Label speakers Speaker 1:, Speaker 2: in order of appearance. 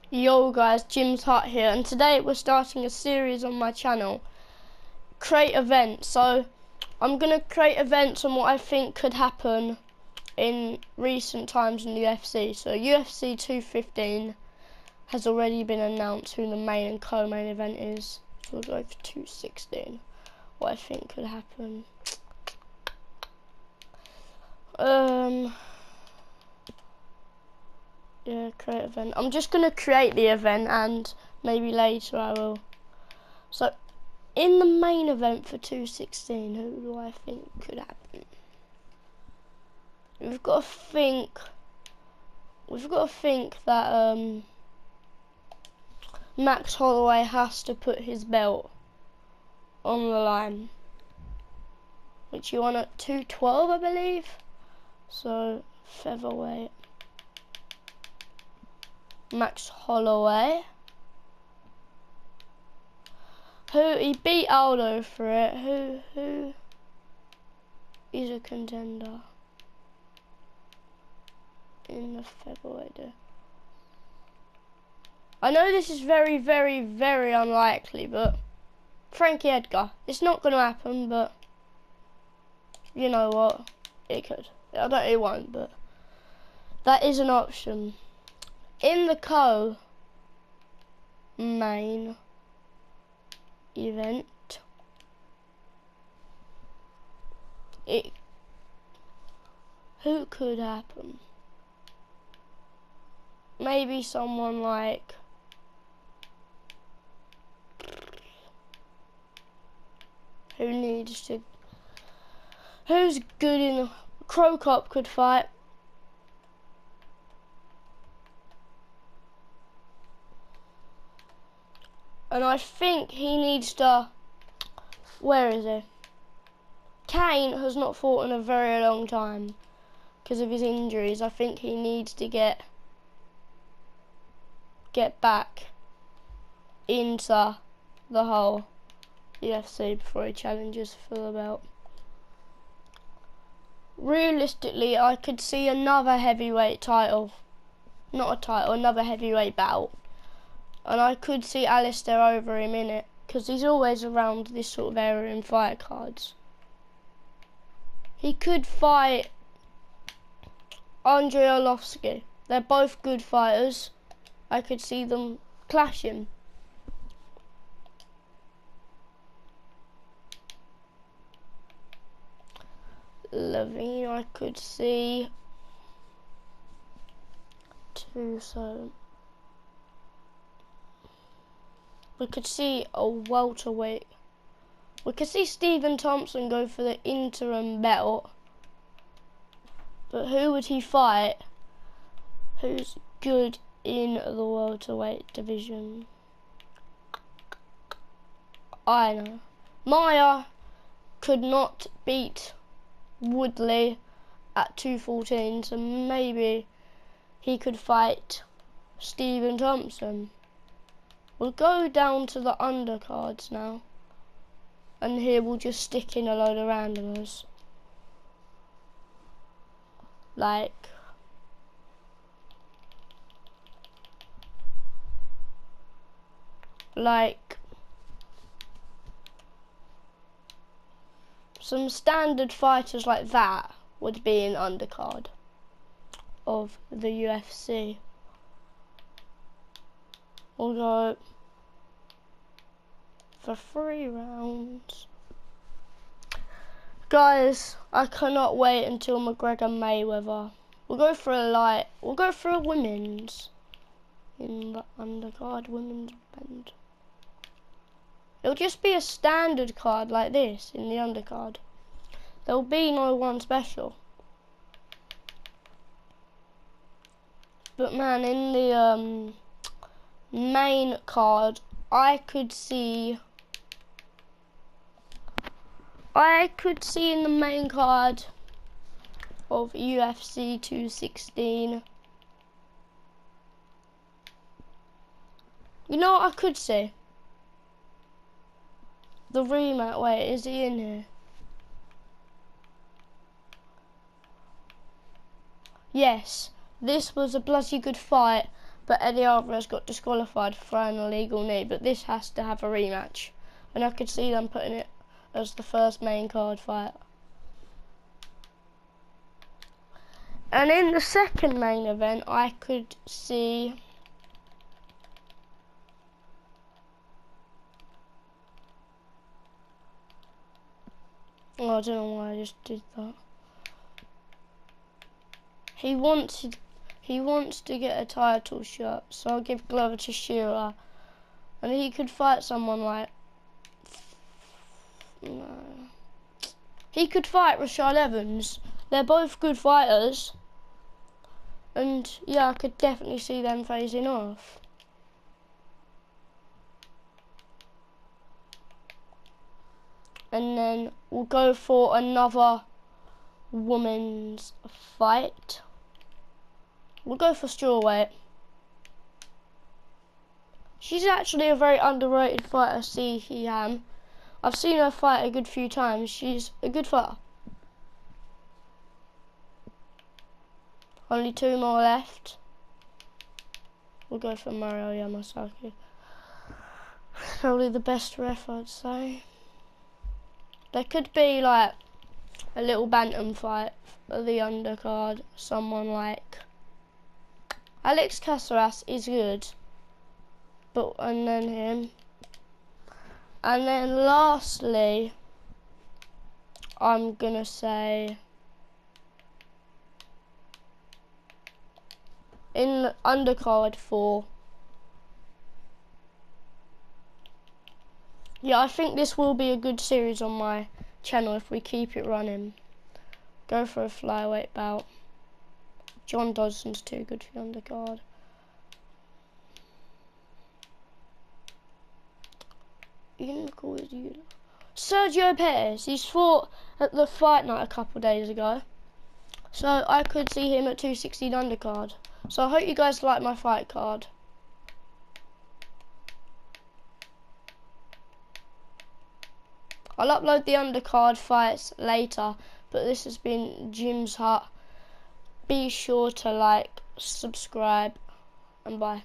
Speaker 1: Yo guys, Jim's Hut here, and today we're starting a series on my channel, Create Events. So I'm going to create events on what I think could happen in recent times in the UFC. So UFC 215 has already been announced who the main and co-main event is. So we'll go for 216, what I think could happen. Yeah, create event. I'm just going to create the event and maybe later I will. So, in the main event for 216, who do I think could happen? We've got to think that Max Holloway has to put his belt on the line, which he won at 212, I believe. So, featherweight. Max Holloway. He beat Aldo for it. Who is a contender in the featherweight? I know this is very, very, very unlikely, but Frankie Edgar. It's not going to happen, but you know what? It could. It won't, but that is an option. In the co-main event, who could happen? Maybe someone like who's good in Crow Cop could fight. And I think he needs to, where is he? Kane has not fought in a very long time because of his injuries. I think he needs to get back into the whole UFC before he challenges for the belt. Realistically, I could see another heavyweight title, another heavyweight bout. And I could see Alistair over him in it, because he's always around this sort of area in fight cards. He could fight Andrei Arlovski. They're both good fighters. I could see them clashing. Levine, I could see too, so we could see a welterweight. We could see Stephen Thompson go for the interim belt. But who would he fight? Who's good in the welterweight division? I know. Maia could not beat Woodley at 214, so maybe he could fight Stephen Thompson. We'll go down to the undercards now, and here we'll just stick in a load of randomers. Like some standard fighters like that would be in undercard of the UFC. We'll go for 3 rounds. Guys, I cannot wait until McGregor Mayweather. We'll go for a women's in the undercard, women's band. It'll just be a standard card like this in the undercard. There'll be no one special. But man, in the main card, I could see in the main card of UFC 216. You know what I could see? The rematch. Wait, is he in here? Yes, this was a bloody good fight but Eddie Alvarez got disqualified for throwing a illegal knee, but this has to have a rematch. And I could see them putting it as the first main card fight. And in the second main event, I could see I don't know why I just did that. He wants to get a title shot, so I'll give Glover Teixeira. And he could fight someone like... No. He could fight Rashad Evans. They're both good fighters. And yeah, I could definitely see them facing off. And then we'll go for another women's fight. We'll go for strawweight. She's actually a very underrated fighter, Sihi Ham. I've seen her fight a good few times. She's a good fighter. Only 2 more left. We'll go for Mario Yamasaki. Probably the best ref, I'd say. There could be like a little bantam fight for the undercard. Someone like Alex Caceres is good, but and then him. And then lastly, I'm gonna say in the undercard 4. Yeah, I think this will be a good series on my channel if we keep it running. Go for a flyweight bout. John Dodson's too good for the undercard. Sergio Perez, he's fought at the fight night a couple days ago. So I could see him at 216 undercard. So I hope you guys like my fight card. I'll upload the undercard fights later, but this has been Jim's Hut. Be sure to like, subscribe, and bye.